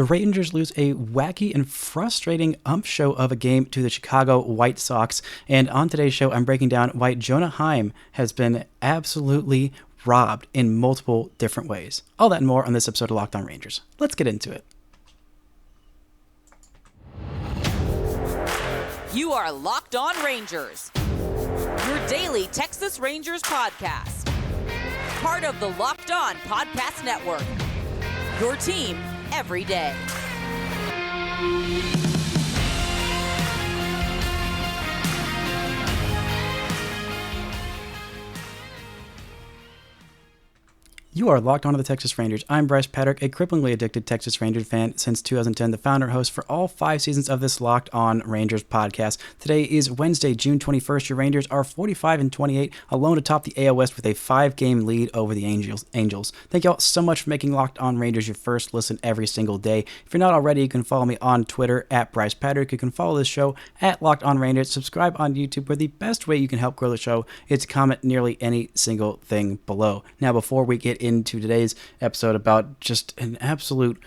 The Rangers lose a wacky and frustrating ump show of a game to the Chicago White Sox. And on today's show, I'm breaking down why Jonah Heim has been absolutely robbed in multiple different ways. All that and more on this episode of Locked On Rangers. Let's get into it. You are Locked On Rangers, your daily Texas Rangers podcast. Part of the Locked On Podcast Network, your team every day. You are locked onto the Texas Rangers. I'm Bryce Patrick, a cripplingly addicted Texas Rangers fan since 2010, the founder and host for all 5 seasons of this Locked On Rangers podcast. Today is Wednesday, June 21st. Your Rangers are 45-28, alone atop the AL West with a 5-game lead over the Angels. Thank you all so much for making Locked On Rangers your first listen every single day. If you're not already, you can follow me on Twitter at Bryce Patrick. You can follow this show at Locked On Rangers. Subscribe on YouTube, where the best way you can help grow the show is to comment nearly any single thing below. Now, before we get into today's episode about just an absolute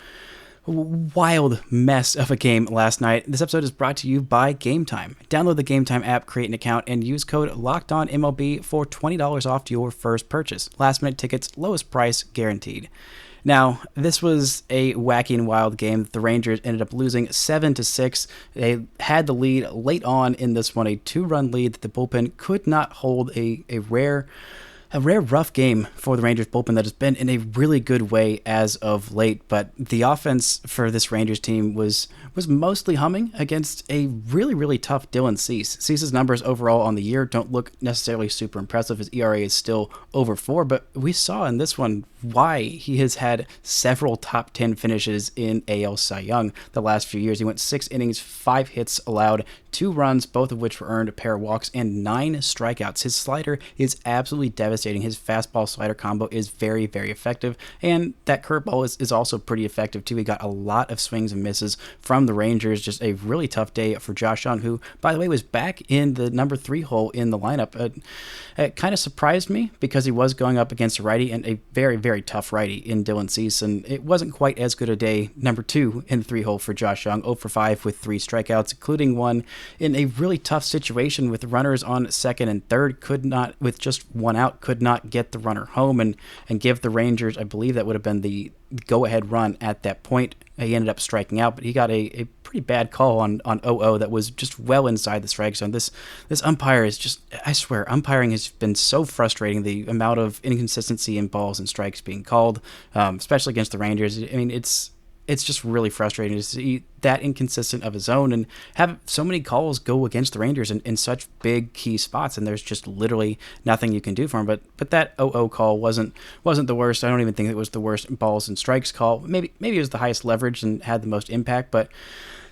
wild mess of a game last night, this episode is brought to you by Game Time. Download the Game Time app, create an account, and use code LOCKEDONMLB for $20 off your first purchase. Last minute tickets, lowest price guaranteed. Now, this was a wacky and wild game. The Rangers ended up losing 7-6. They had the lead late on in this one, a 2-run lead that the bullpen could not hold. A rare rough game for the Rangers bullpen that has been in a really good way as of late, but the offense for this Rangers team was mostly humming against a really, really tough Dylan Cease. Cease's numbers overall on the year don't look necessarily super impressive. His ERA is still over 4, but we saw in this one why he has had several top 10 finishes in AL Cy Young the last few years. He went 6 innings, 5 hits allowed, 2 runs, both of which were earned, a pair of walks, and 9 strikeouts. His slider is absolutely devastating. His fastball slider combo is very, very effective, and that curveball is also pretty effective too. He got a lot of swings and misses from the Rangers. Just a really tough day for Josh Jung, who, by the way, was back in the number 3 hole in the lineup. It kind of surprised me because he was going up against a righty, and a very, very tough righty in Dylan Cease, and it wasn't quite as good a day, number 2 in the 3 hole for Josh Jung, 0 for 5 with 3 strikeouts, including one in a really tough situation with runners on second and third, with just 1 out, could not get the runner home and give the Rangers, I believe that would have been the go-ahead run at that point. He ended up striking out, but he got a pretty bad call on 0-0 that was just well inside the strike zone. This umpire is just, I swear, umpiring has been so frustrating, the amount of inconsistency in balls and strikes being called, especially against the Rangers. I mean, it's just really frustrating to see that inconsistent of a zone and have so many calls go against the Rangers in such big key spots, and there's just literally nothing you can do for them. But that 0-0 call wasn't the worst. I don't even think it was the worst balls and strikes call. Maybe it was the highest leverage and had the most impact, but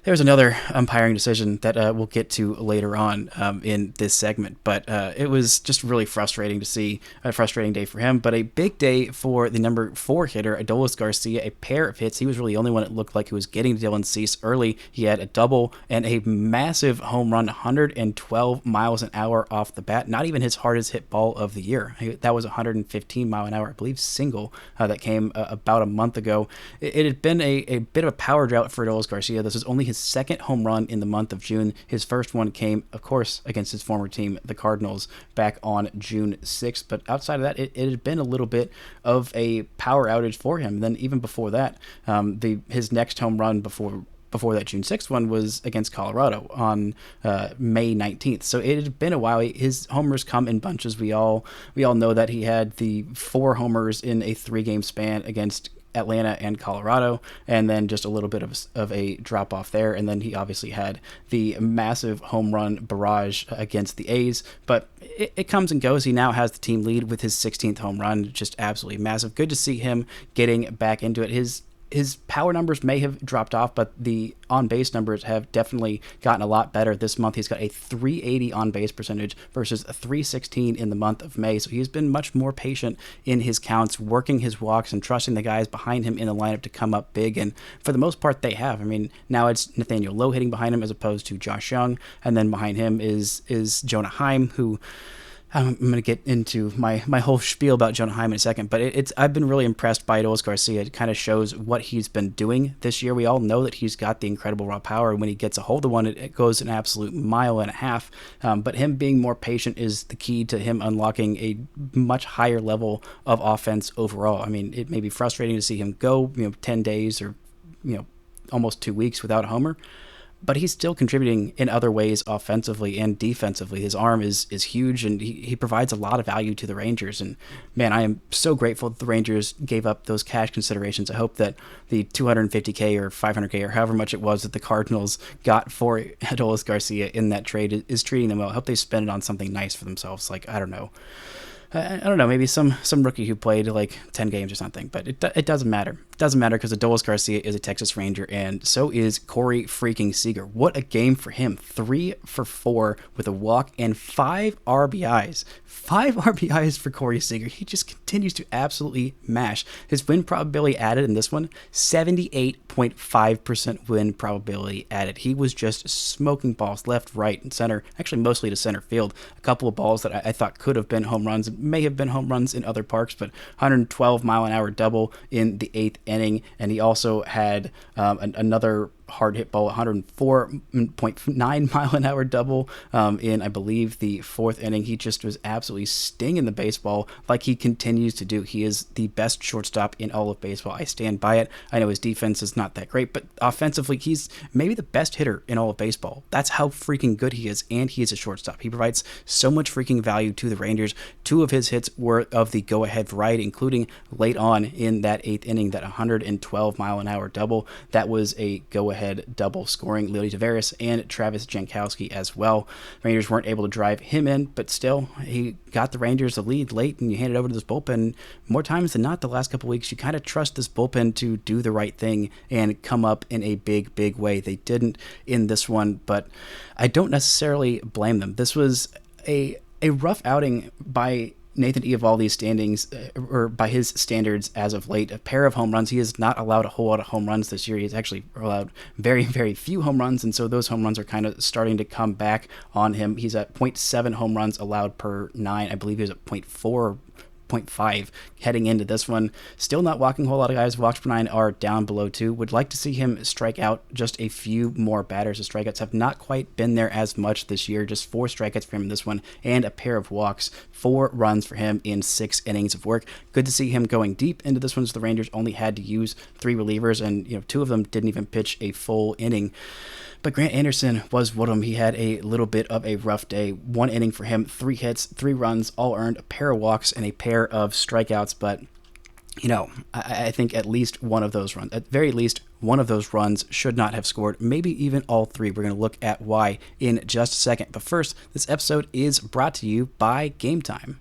there's another umpiring decision that we'll get to later on in this segment, but it was just really frustrating to see, a frustrating day for him, but a big day for the number 4 hitter, Adolis Garcia, a pair of hits. He was really the only one it looked like who was getting Dylan Cease early. He had a double and a massive home run, 112 miles an hour off the bat, not even his hardest hit ball of the year. That was 115 mile an hour, I believe, single that came about a month ago. It had been a bit of a power drought for Adolis Garcia. This was only his second home run in the month of June. His first one came, of course, against his former team, the Cardinals, back on June 6th. But outside of that, it had been a little bit of a power outage for him. And then even before that, his next home run before that June 6th one was against Colorado on May 19th. So it had been a while. His homers come in bunches. We all know that he had the 4 homers in a 3-game span against Atlanta and Colorado, and then just a little bit of a drop off there, and then he obviously had the massive home run barrage against the A's, but it comes and goes. He now has the team lead with his 16th home run, just absolutely massive. Good to see him getting back into it. His power numbers may have dropped off, but the on-base numbers have definitely gotten a lot better this month. He's got a 380 on-base percentage versus a 316 in the month of May, so he's been much more patient in his counts, working his walks and trusting the guys behind him in the lineup to come up big, and for the most part, they have. I mean, now it's Nathaniel Lowe hitting behind him as opposed to Josh Jung, and then behind him is Jonah Heim, who I'm going to get into my whole spiel about Jonah Heim in a second, but I've been really impressed by Adolis Garcia. It kind of shows what he's been doing this year. We all know that he's got the incredible raw power, and when he gets a hold of one, it goes an absolute mile and a half. But him being more patient is the key to him unlocking a much higher level of offense overall. I mean, it may be frustrating to see him go, 10 days or, almost 2 weeks without a homer, but he's still contributing in other ways offensively and defensively. His arm is huge, and he provides a lot of value to the Rangers. And man, I am so grateful that the Rangers gave up those cash considerations. I hope that the $250K or $500K or however much it was that the Cardinals got for Adolis Garcia in that trade is treating them well. I hope they spend it on something nice for themselves. Like, I don't know, maybe some rookie who played like 10 games or something, but it doesn't matter. It doesn't matter because Adolis Garcia is a Texas Ranger, and so is Corey freaking Seager. What a game for him. 3 for 4 with a walk and 5 RBIs. 5 RBIs for Corey Seager. He just continues to absolutely mash. His win probability added in this one, 78.5% win probability added. He was just smoking balls left, right, and center, actually mostly to center field. A couple of balls that I thought could have been home runs, may have been home runs in other parks, but 112 mile an hour double in the 8th inning, and he also had another hard hit ball, 104.9 mile an hour double in, I believe, the 4th inning. He just was absolutely stinging the baseball like he continues to do. He is the best shortstop in all of baseball. I stand by it. I know his defense is not that great, but offensively, he's maybe the best hitter in all of baseball. That's how freaking good he is, and he is a shortstop. He provides so much freaking value to the Rangers. 2 of his hits were of the go-ahead variety, including late on in that 8th inning, that 112 mile an hour double. That was a go-ahead double scoring Leody Taveras and Travis Jankowski as well. Rangers weren't able to drive him in, but still, he got the Rangers the lead late, and you hand it over to this bullpen. More times than not the last couple weeks, you kind of trust this bullpen to do the right thing and come up in a big, big way. They didn't in this one, but I don't necessarily blame them. This was a rough outing by Nathan Eovaldi's standings, or by his standards as of late. A pair of home runs. He has not allowed a whole lot of home runs this year. He's actually allowed very, very few home runs, and so those home runs are kind of starting to come back on him. He's at 0.7 home runs allowed per 9. I believe he was at 0.4 0.5 heading into this one. Still not walking a whole lot of guys. Walks per 9 are down below 2. Would like to see him strike out just a few more batters. The strikeouts have not quite been there as much this year. Just 4 strikeouts for him in this one and a pair of walks. 4 runs for him in 6 innings of work. Good to see him going deep into this one. So the Rangers only had to use 3 relievers, and 2 of them didn't even pitch a full inning. But Grant Anderson was one of them. He had a little bit of a rough day. 1 inning for him, 3 hits, 3 runs, all earned, a pair of walks, and a pair of strikeouts. But, I think at least one of those runs, at very least one of those runs should not have scored, maybe even all 3. We're going to look at why in just a second. But first, this episode is brought to you by Game Time.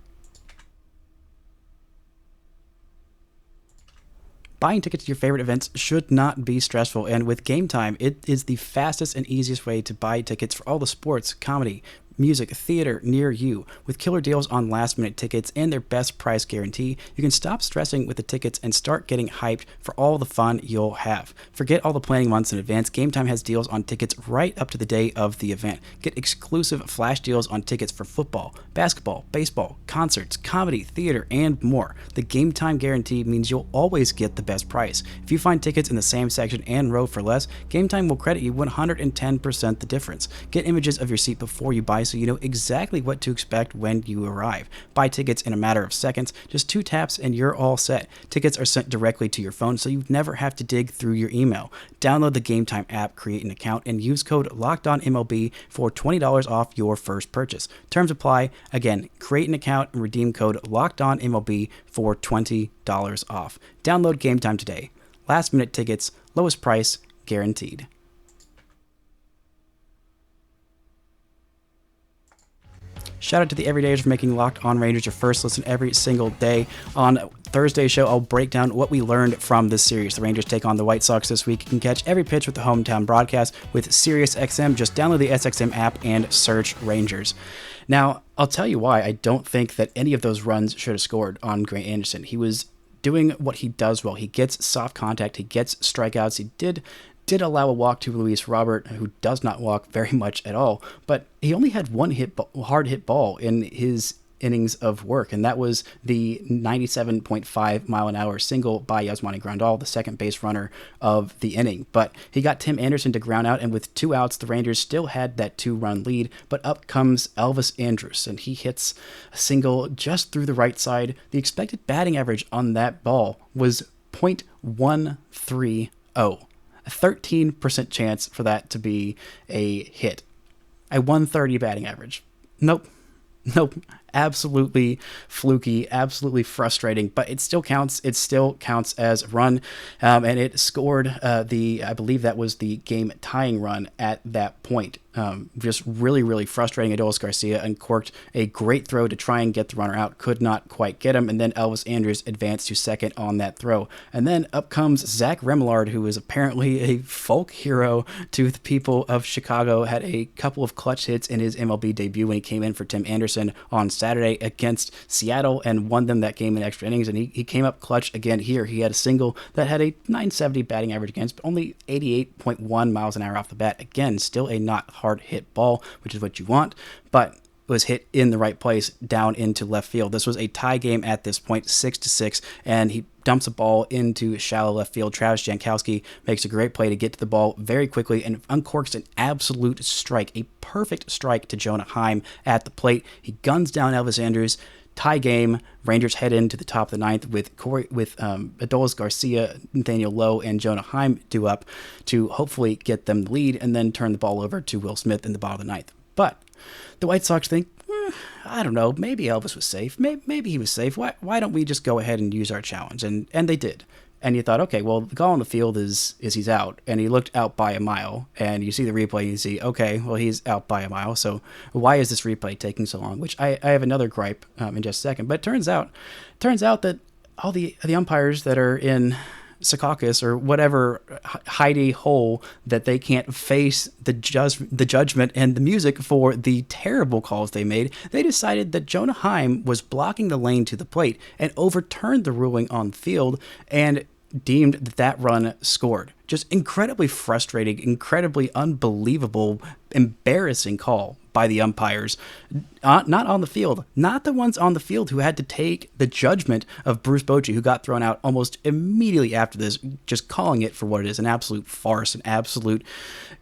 Buying tickets to your favorite events should not be stressful, and with Game Time, it is the fastest and easiest way to buy tickets for all the sports, comedy, music, theater near you. With killer deals on last-minute tickets and their best price guarantee, you can stop stressing with the tickets and start getting hyped for all the fun you'll have. Forget all the planning months in advance. Game Time has deals on tickets right up to the day of the event. Get exclusive flash deals on tickets for football, basketball, baseball, concerts, comedy, theater, and more. The Game Time guarantee means you'll always get the best price. If you find tickets in the same section and row for less, Game Time will credit you 110% the difference. Get images of your seat before you buy so you know exactly what to expect when you arrive. Buy tickets in a matter of seconds, just 2 taps and you're all set. Tickets are sent directly to your phone so you never have to dig through your email. Download the Game Time app, create an account, and use code LOCKEDONMLB for $20 off your first purchase. Terms apply. Again, create an account and redeem code LOCKEDONMLB for $20 off. Download Game Time today. Last minute tickets, lowest price, guaranteed. Shout out to the Everydayers for making Locked On Rangers your first listen every single day. On Thursday's show, I'll break down what we learned from this series. The Rangers take on the White Sox this week. You can catch every pitch with the hometown broadcast with SiriusXM. Just download the SXM app and search Rangers. Now, I'll tell you why I don't think that any of those runs should have scored on Grant Anderson. He was doing what he does well. He gets soft contact. He gets strikeouts. He did allow a walk to Luis Robert, who does not walk very much at all, but he only had 1 hard hit ball in his innings of work, and that was the 97.5 mile an hour single by Yasmani Grandal, the second base runner of the inning. But he got Tim Anderson to ground out, and with 2 outs, the Rangers still had that 2-run lead. But up comes Elvis Andrus, and he hits a single just through the right side. The expected batting average on that ball was .130, a 13% chance for that to be a hit. A 130 batting average. Nope. Absolutely fluky, absolutely frustrating, but it still counts. It still counts as a run, and it scored I believe that was the game tying run at that point. Just really, really frustrating. Adolis Garcia uncorked a great throw to try and get the runner out, could not quite get him, and then Elvis Andrus advanced to second on that throw. And then up comes Zach Remillard, who is apparently a folk hero to the people of Chicago, had a couple of clutch hits in his MLB debut when he came in for Tim Anderson on Saturday against Seattle and won them that game in extra innings, and he came up clutch again here. He had a single that had a 970 batting average against, but only 88.1 miles an hour off the bat. Again, still a not hard hit ball, which is what you want, but was hit in the right place down into left field. This was a tie game at this point, 6-6, and he dumps a ball into shallow left field. Travis Jankowski makes a great play to get to the ball very quickly and uncorks an absolute strike, a perfect strike to Jonah Heim at the plate. He guns down Elvis Andrus. Tie game. Rangers head into the top of the ninth with Adolis Garcia, Nathaniel Lowe, and Jonah Heim due up to hopefully get them the lead and then turn the ball over to Will Smith in the bottom of the ninth. But the White Sox think, I don't know, maybe Elvis was safe. Maybe he was safe. Why don't we just go ahead and use our challenge? And they did. And you thought, okay, well, the call on the field is he's out. And he looked out by a mile. And you see the replay and you see, okay, well, he's out by a mile. So why is this replay taking so long? Which I have another gripe in just a second. But it turns out that all the umpires that are in Secaucus or whatever hidey hole that they can't face the judgment and the music for the terrible calls they made, they decided that Jonah Heim was blocking the lane to the plate and overturned the ruling on the field and deemed that run scored. Just incredibly frustrating, incredibly unbelievable, embarrassing call by the umpires, not on the field, not the ones on the field who had to take the judgment of Bruce Bochy, who got thrown out almost immediately after this, just calling it for what it is, an absolute farce, an absolute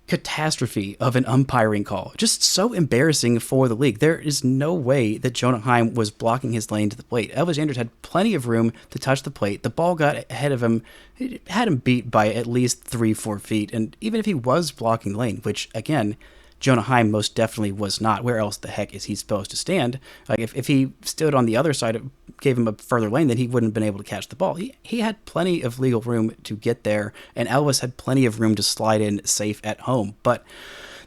catastrophe of an umpiring call. Just so embarrassing for the league. There is no way that Jonah Heim was blocking his lane to the plate. Elvis Andrus had plenty of room to touch the plate. The ball got ahead of him. It had him beat by at least 3-4 feet. And even if he was blocking the lane, which again, Jonah Heim most definitely was not. Where else the heck is he supposed to stand? Like if he stood on the other side, gave him a further lane, then he wouldn't have been able to catch the ball. He had plenty of legal room to get there, and Elvis had plenty of room to slide in safe at home. But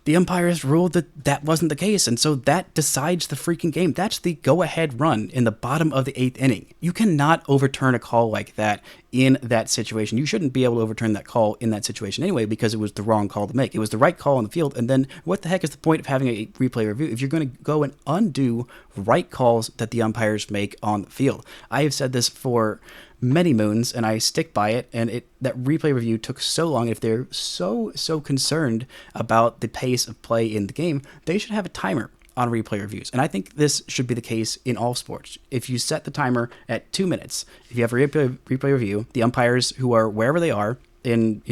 the umpires ruled that that wasn't the case, and so that decides the freaking game. That's the go-ahead run in the bottom of the 8th inning. You cannot overturn a call like that in that situation. You shouldn't be able to overturn that call in that situation anyway because it was the wrong call to make. It was the right call on the field, and then what the heck is the point of having a replay review if you're going to go and undo right calls that the umpires make on the field? I have said this for many moons, and I stick by it, and that replay review took so long. If they're so concerned about the pace of play in the game, they should have a timer on replay reviews. And I think this should be the case in all sports. If you set the timer at 2 minutes, if you have a replay review, the umpires who are wherever they are in,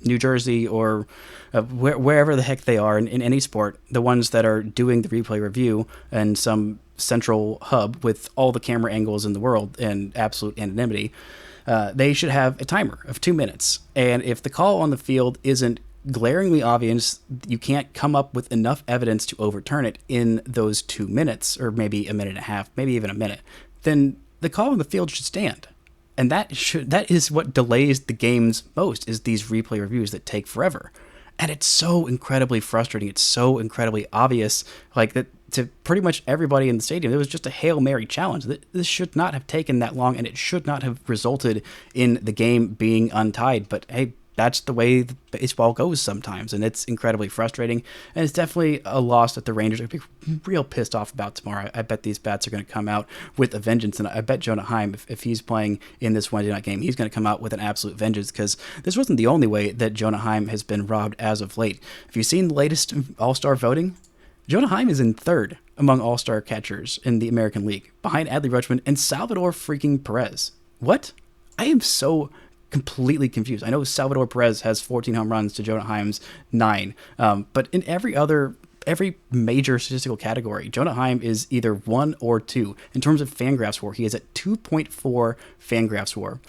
New Jersey or wherever the heck they are in any sport, the ones that are doing the replay review and some central hub with all the camera angles in the world and absolute anonymity, they should have a timer of 2 minutes. And if the call on the field isn't glaringly obvious, you can't come up with enough evidence to overturn it in those 2 minutes, or maybe a minute and a half, maybe even a minute, then the call on the field should stand. And that is what delays the games most, is these replay reviews that take forever. And it's so incredibly frustrating. It's so incredibly obvious, like that to pretty much everybody in the stadium. It was just a Hail Mary challenge. This should not have taken that long, and it should not have resulted in the game being untied. But hey, that's the way baseball goes sometimes, and it's incredibly frustrating. And it's definitely a loss that the Rangers are going to be real pissed off about tomorrow. I bet these bats are going to come out with a vengeance, and I bet Jonah Heim, if he's playing in this Wednesday night game, he's going to come out with an absolute vengeance, because this wasn't the only way that Jonah Heim has been robbed as of late. If you've seen the latest AllStar voting, Jonah Heim is in third. among all-star catchers in the American League, behind Adley Rutschman and Salvador freaking Perez. What? I am so completely confused. I know Salvador Perez has 14 home runs to Jonah Heim's 9, but in every major statistical category, Jonah Heim is either 1 or 2. In terms of Fangraphs WAR, he is at 2.4 Fangraphs WAR.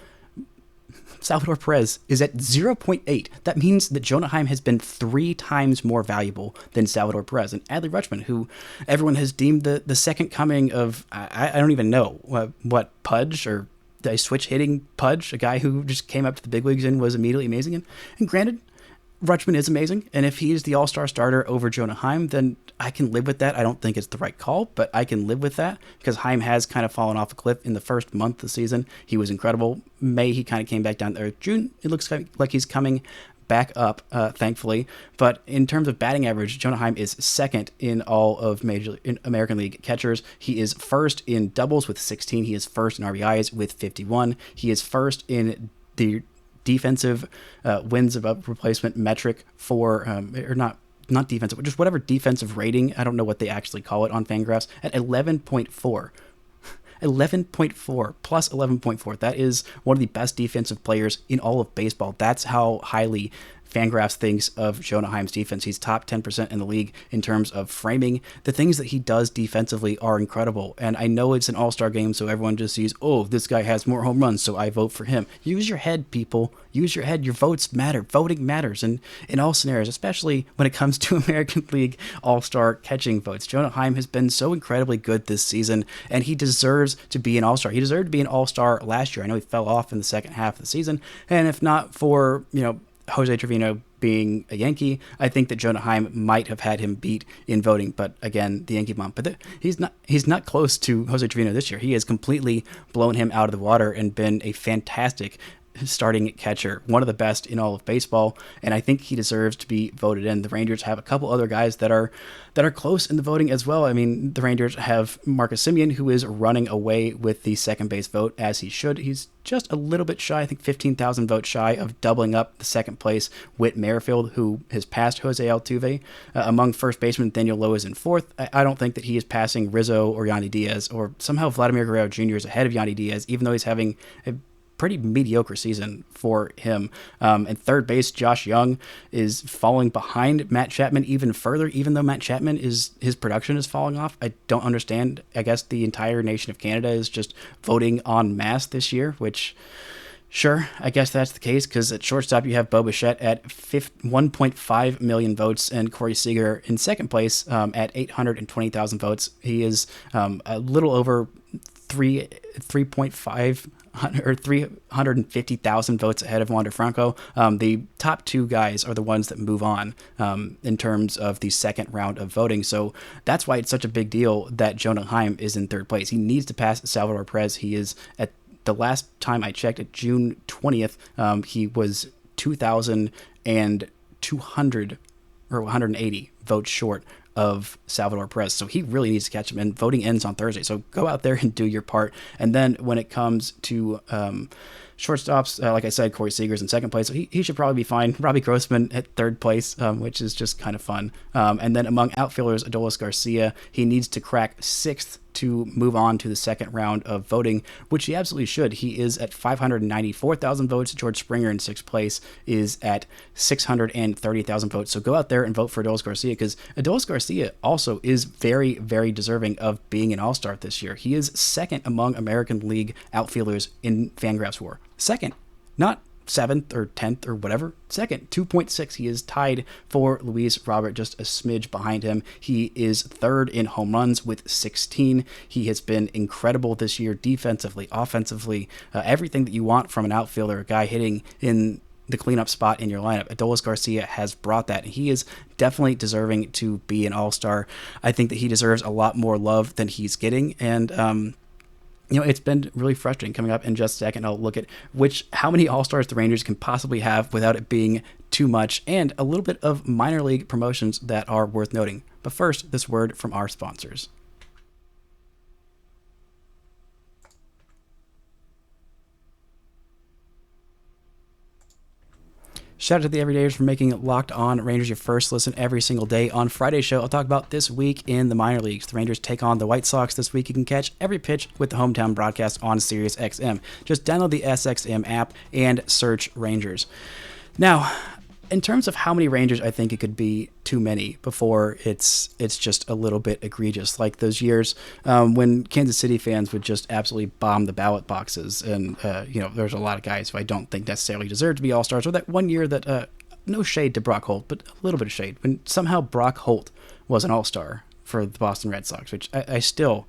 Salvador Perez is at 0.8. That means that Jonah Heim has been 3 times more valuable than Salvador Perez. And Adley Rutschman, who everyone has deemed the second coming of, I don't even know, what Pudge, or a switch hitting Pudge, a guy who just came up to the big leagues and was immediately amazing. And granted, Rutschman is amazing, and if he is the all-star starter over Jonah Heim, then I can live with that. I don't think it's the right call, but I can live with that because Heim has kind of fallen off a cliff in the first month of the season. He was incredible. May, he kind of came back down there. June, it looks like he's coming back up, thankfully. But in terms of batting average, Jonah Heim is second in all of American League catchers. He is first in doubles with 16. He is first in RBIs with 51. He is first in the defensive wins above replacement metric for, or not defensive, but just whatever defensive rating. I don't know what they actually call it on Fangraphs, at 11.4. 11.4 plus 11.4. That is one of the best defensive players in all of baseball. That's how highly Fangraphs thinks of Jonah Heim's defense. He's top 10% in the league in terms of framing. The things that he does defensively are incredible. And I know it's an all-star game, so everyone just sees, oh, this guy has more home runs, so I vote for him. Use your head, people. Use your head. Your votes matter. Voting matters in all scenarios, especially when it comes to American League all-star catching votes. Jonah Heim has been so incredibly good this season, and he deserves to be an all-star. He deserved to be an all-star last year. I know he fell off in the second half of the season, and if not for, Jose Trevino being a Yankee, I think that Jonah Heim might have had him beat in voting, but again, the Yankee bomb. But he's not close to Jose Trevino this year. He has completely blown him out of the water and been a fantastic starting catcher, one of the best in all of baseball, and I think he deserves to be voted in. The Rangers have a couple other guys that are close in the voting as well. I mean, the Rangers have Marcus Semien, who is running away with the second base vote, as he should. He's just a little bit shy, I think 15,000 votes shy of doubling up the second place Whit Merrifield, who has passed Jose Altuve. Among first basemen, Daniel Lowe is in fourth. I don't think that he is passing Rizzo or Yandy Diaz, or somehow Vladimir Guerrero Jr. is ahead of Yandy Diaz, even though he's having a pretty mediocre season for him. And third base, Josh Jung is falling behind Matt Chapman even further, even though Matt Chapman his production is falling off. I don't understand. I guess the entire nation of Canada is just voting en masse this year, which, sure, I guess that's the case, because at shortstop you have Bo Bichette at 1.5 million votes and Corey Seager in second place at 820,000 votes. He is a little over 350,000 votes ahead of Wander Franco. The top two guys are the ones that move on in terms of the second round of voting. So that's why it's such a big deal that Jonah Heim is in third place. He needs to pass Salvador Perez. He is, at the last time I checked, at June 20th, he was 2,200 or 180 votes short of Salvador Perez. So he really needs to catch him, and voting ends on Thursday. So go out there and do your part. And then when it comes to shortstops, like I said, Corey Seager's in second place. So he should probably be fine. Robbie Grossman at third place, which is just kind of fun. And then among outfielders, Adolis Garcia, he needs to crack sixth to move on to the second round of voting, which he absolutely should. He is at 594,000 votes. George Springer in sixth place is at 630,000 votes. So go out there and vote for Adolis Garcia, because Adolis Garcia also is very, very deserving of being an all-star this year. He is second among American League outfielders in Fangraphs WAR. Second, not 7th or 10th or whatever. Second, 2.6. He is tied for Luis Robert, just a smidge behind him. He is third in home runs with 16. He has been incredible this year, defensively, offensively, everything that you want from an outfielder, a guy hitting in the cleanup spot in your lineup. Adolis Garcia has brought that. He is definitely deserving to be an all-star. I think that he deserves a lot more love than he's getting, and it's been really frustrating. Coming up in just a second, I'll look at how many All-Stars the Rangers can possibly have without it being too much, and a little bit of minor league promotions that are worth noting. But first, this word from our sponsors. Shout out to the Everydayers for making Locked On Rangers your first listen every single day. On Friday's show, I'll talk about this week in the minor leagues. The Rangers take on the White Sox this week. You can catch every pitch with the hometown broadcast on Sirius XM. Just download the SXM app and search Rangers. Now, in terms of how many Rangers, I think it could be too many before it's just a little bit egregious. Like those years when Kansas City fans would just absolutely bomb the ballot boxes. And, there's a lot of guys who I don't think necessarily deserve to be All-Stars. Or that one year that, no shade to Brock Holt, but a little bit of shade. When somehow Brock Holt was an All-Star for the Boston Red Sox, which I still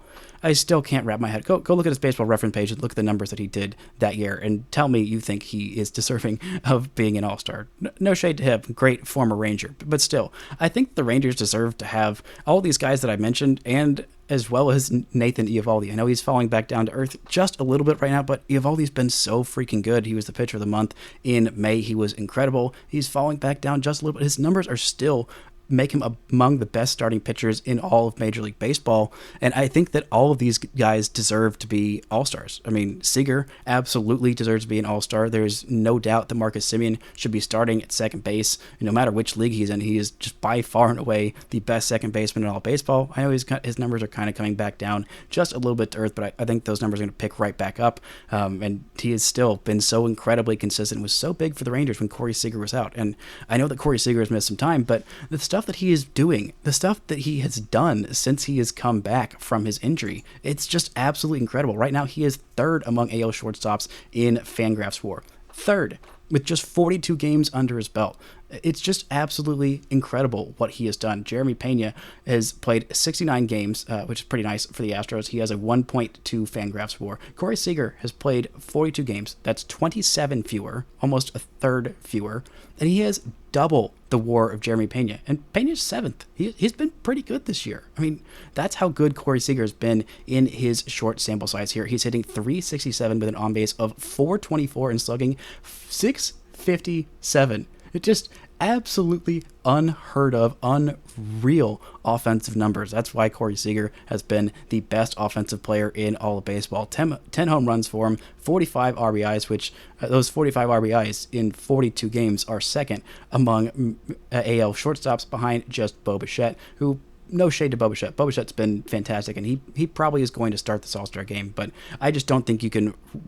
can't wrap my head. Go look at his baseball reference page and look at the numbers that he did that year and tell me you think he is deserving of being an All-Star. No shade to him, great former Ranger. But still, I think the Rangers deserve to have all these guys that I mentioned, and as well as Nathan Eovaldi. I know he's falling back down to earth just a little bit right now, but Eovaldi's been so freaking good. He was the pitcher of the month in May. He was incredible. He's falling back down just a little bit. His numbers are still make him among the best starting pitchers in all of Major League Baseball. And I think that all of these guys deserve to be All-Stars. I mean, Seager absolutely deserves to be an All-Star. There's no doubt that Marcus Semien should be starting at second base. No matter which league he's in, he is just by far and away the best second baseman in all baseball. I know his numbers are kind of coming back down just a little bit to earth, but I think those numbers are going to pick right back up. And he has still been so incredibly consistent. It was so big for the Rangers when Corey Seager was out. And I know that Corey Seager has missed some time, but the stuff that he is doing, the stuff that he has done since he has come back from his injury, it's just absolutely incredible. Right now, he is third among AL shortstops in Fangraphs WAR. Third, with just 42 games under his belt. It's just absolutely incredible what he has done. Jeremy Pena has played 69 games, which is pretty nice for the Astros. He has a 1.2 Fangraphs WAR. Corey Seager has played 42 games. That's 27 fewer, almost a third fewer. And he has double the WAR of Jeremy Pena. And Pena's seventh. He's been pretty good this year. I mean, that's how good Corey Seager has been in his short sample size here. He's hitting .367 with an on-base of .424 and slugging .657. It just absolutely unheard of, unreal offensive numbers. That's why Corey Seager has been the best offensive player in all of baseball. 10 home runs for him, 45 RBIs, which those 45 RBIs in 42 games are second among AL shortstops behind just Bo Bichette, who, no shade to Bo Bichette. Bo Bichette's been fantastic, and he probably is going to start this All-Star game, but I just don't think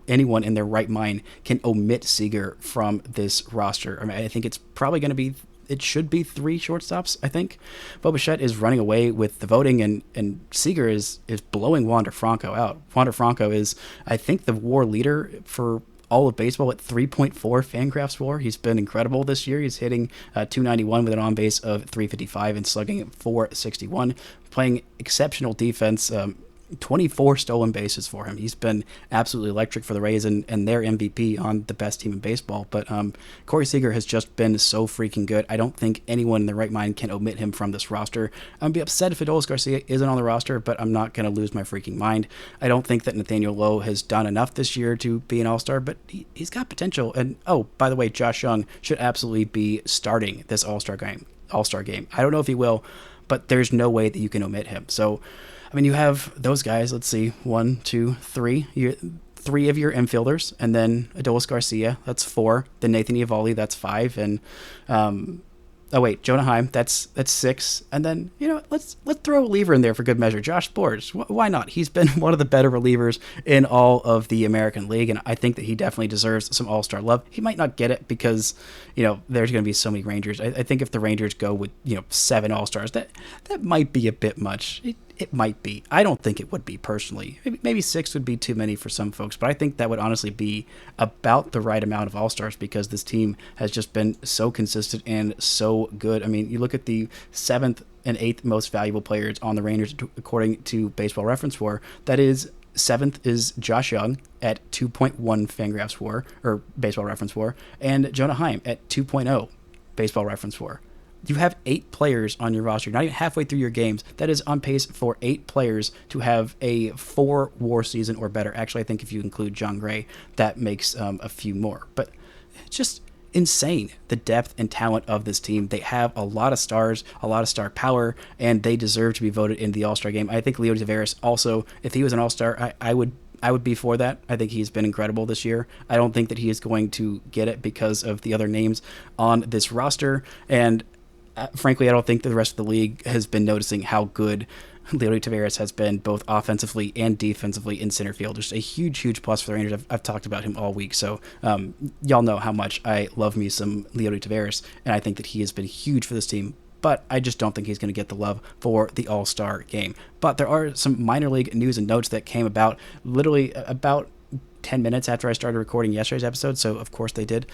anyone in their right mind can omit Seager from this roster. I mean, I think it's probably going to be, it should be three shortstops, I think. Bo Bichette is running away with the voting, and Seager is blowing Wander Franco out. Wander Franco is, I think, the WAR leader for all of baseball at 3.4 Fangraphs WAR. He's been incredible this year. He's hitting .291 with an on-base of .355 and slugging at .461, playing exceptional defense. 24 stolen bases for him. He's been absolutely electric for the Rays and their MVP on the best team in baseball. But Corey Seager has just been so freaking good. I don't think anyone in their right mind can omit him from this roster. I'm going to be upset if Adolis Garcia isn't on the roster, but I'm not going to lose my freaking mind. I don't think that Nathaniel Lowe has done enough this year to be an All-Star, but he's got potential. And, oh, by the way, Josh Jung should absolutely be starting this All-Star game. I don't know if he will, but there's no way that you can omit him. So, I mean, you have those guys. Let's see, 1, 2, 3. Three of your infielders, and then Adolis Garcia. That's 4. Then Nathan Eovaldi. That's 5. And Jonah Heim. That's 6. And then let's throw a reliever in there for good measure. Josh Sborz. Why not? He's been one of the better relievers in all of the American League, and I think that he definitely deserves some All-Star love. He might not get it because there's going to be so many Rangers. I think if the Rangers go with 7 All-Stars, that might be a bit much. It might be. I don't think it would be personally. Maybe 6 would be too many for some folks, but I think that would honestly be about the right amount of All-Stars because this team has just been so consistent and so good. I mean, you look at the 7th and 8th most valuable players on the Rangers according to Baseball Reference WAR. That is, 7th is Josh Jung at 2.1 Fangraphs WAR, or Baseball Reference WAR, and Jonah Heim at 2.0 Baseball Reference WAR. You have 8 players on your roster. Not even halfway through your games. That is on pace for 8 players to have a 4 WAR season or better. Actually, I think if you include John Gray, that makes a few more. But it's just insane, the depth and talent of this team. They have a lot of stars, a lot of star power, and they deserve to be voted in the All-Star game. I think Leo Taveras also, if he was an All-Star, I would I would be for that. I think he's been incredible this year. I don't think that he is going to get it because of the other names on this roster. And frankly, I don't think the rest of the league has been noticing how good Leody Taveras has been both offensively and defensively in center field. Just a huge, huge plus for the Rangers. I've talked about him all week, so y'all know how much I love me some Leody Taveras, and I think that he has been huge for this team. But I just don't think he's going to get the love for the All-Star game. But there are some minor league news and notes that came about literally about 10 minutes after I started recording yesterday's episode, so of course they did.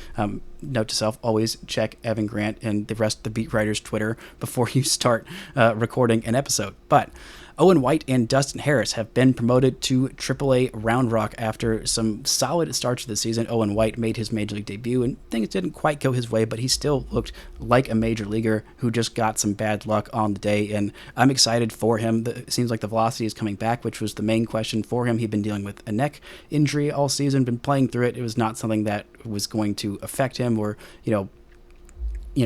Note to self, always check Evan Grant and the rest of the beat writers' Twitter before you start recording an episode. But Owen White and Dustin Harris have been promoted to AAA Round Rock after some solid starts to the season. Owen White made his major league debut, and things didn't quite go his way, but he still looked like a major leaguer who just got some bad luck on the day, and I'm excited for him. It seems like the velocity is coming back, which was the main question for him. He'd been dealing with a neck injury all season, been playing through it. It was not something that was going to affect him or,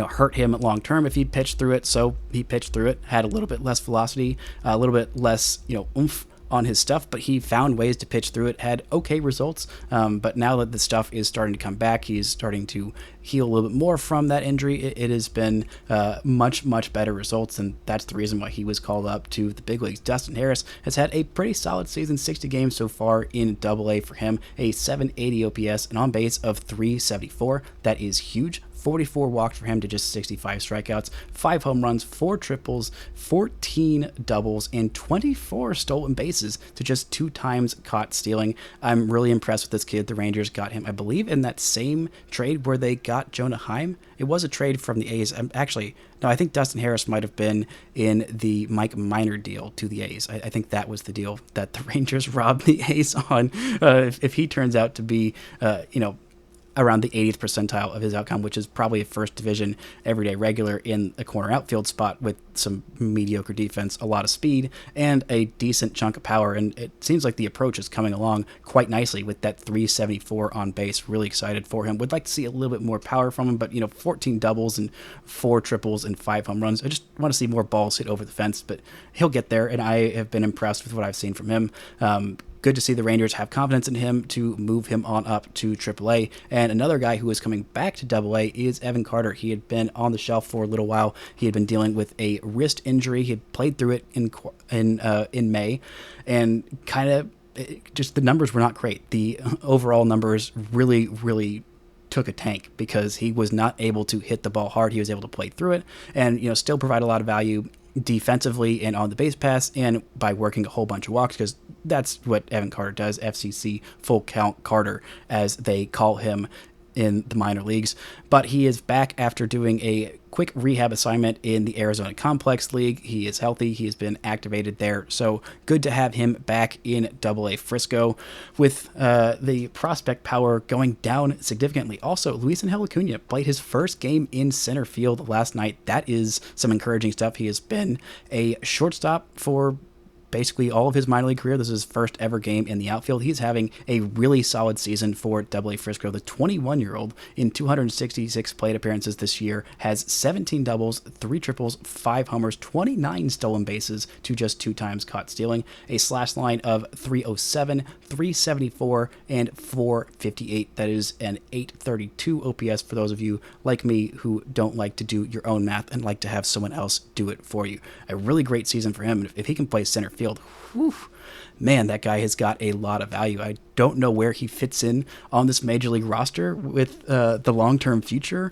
hurt him long term if he pitched through it. So he pitched through it, had a little bit less velocity, a little bit less, oomph on his stuff, but he found ways to pitch through it, had okay results. But now that the stuff is starting to come back, he's starting to heal a little bit more from that injury. It has been much, much better results, and that's the reason why he was called up to the big leagues. Dustin Harris has had a pretty solid season, 60 games so far in DoubleA for him, a 780 OPS, an on base of 374. That is huge. 44 walks for him to just 65 strikeouts, 5 home runs, 4 triples, 14 doubles, and 24 stolen bases to just 2 times caught stealing. I'm really impressed with this kid. The Rangers got him, I believe, in that same trade where they got Jonah Heim. It was a trade from the A's. I think Dustin Harris might have been in the Mike Minor deal to the A's. I think that was the deal that the Rangers robbed the A's on. If he turns out to be, around the 80th percentile of his outcome, which is probably a first division everyday regular in a corner outfield spot with some mediocre defense, a lot of speed, and a decent chunk of power. And it seems like the approach is coming along quite nicely with that 374 on base. Really excited for him. Would like to see a little bit more power from him, but 14 doubles and 4 triples and 5 home runs. I just want to see more balls hit over the fence, but he'll get there, and I have been impressed with what I've seen from him. Good to see the Rangers have confidence in him to move him on up to AAA. And another guy who is coming back to AA is Evan Carter. He had been on the shelf for a little while. He had been dealing with a wrist injury. He had played through it in May, and just the numbers were not great. The overall numbers really, really took a tank because he was not able to hit the ball hard. He was able to play through it and still provide a lot of value defensively and on the base pass and by working a whole bunch of walks, because that's what Evan Carter does. FCC full count Carter, as they call him in the minor leagues. But he is back after doing a quick rehab assignment in the Arizona Complex League. He is healthy. He has been activated there. So good to have him back in DoubleA Frisco with the prospect power going down significantly. Also, Luis Angel Acuna played his first game in center field last night. That is some encouraging stuff. He has been a shortstop for basically all of his minor league career. This is his first ever game in the outfield. He's having a really solid season for DoubleA Frisco. The 21-year-old in 266 plate appearances this year has 17 doubles, 3 triples, 5 homers, 29 stolen bases to just 2 times caught stealing, a slash line of 307, 374, and 458. That is an 832 OPS for those of you like me who don't like to do your own math and like to have someone else do it for you. A really great season for him. If he can play center field, whew, man, that guy has got a lot of value. I don't know where he fits in on this major league roster with the long-term future,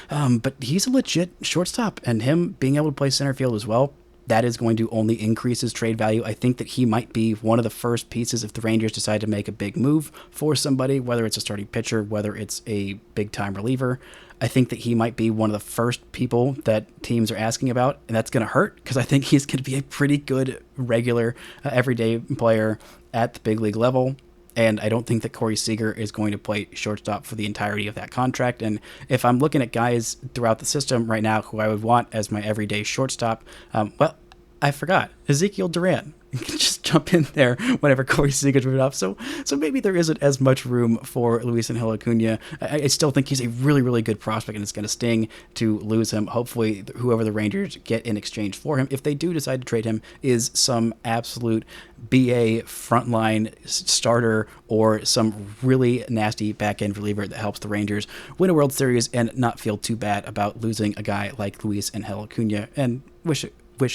but he's a legit shortstop, and him being able to play center field as well, that is going to only increase his trade value. I think that he might be one of the first pieces if the Rangers decide to make a big move for somebody, whether it's a starting pitcher, whether it's a big-time reliever. I think that he might be one of the first people that teams are asking about, and that's going to hurt because I think he's going to be a pretty good regular, everyday player at the big league level. And I don't think that Corey Seager is going to play shortstop for the entirety of that contract. And if I'm looking at guys throughout the system right now who I would want as my everyday shortstop, I forgot. Ezekiel Duran. Just jump in there whenever Corey Seager's moved off. So maybe there isn't as much room for Luis Angel Acuna. I still think he's a really, really good prospect, and it's going to sting to lose him. Hopefully, whoever the Rangers get in exchange for him, if they do decide to trade him, is some absolute BA frontline starter or some really nasty back-end reliever that helps the Rangers win a World Series and not feel too bad about losing a guy like Luis Angel Acuna, and wish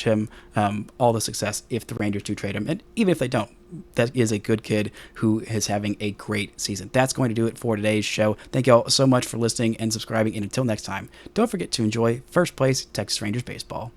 him all the success if the Rangers do trade him. And even if they don't, that is a good kid who is having a great season. That's going to do it for today's show. Thank you all so much for listening and subscribing. And until next time, don't forget to enjoy first place Texas Rangers baseball.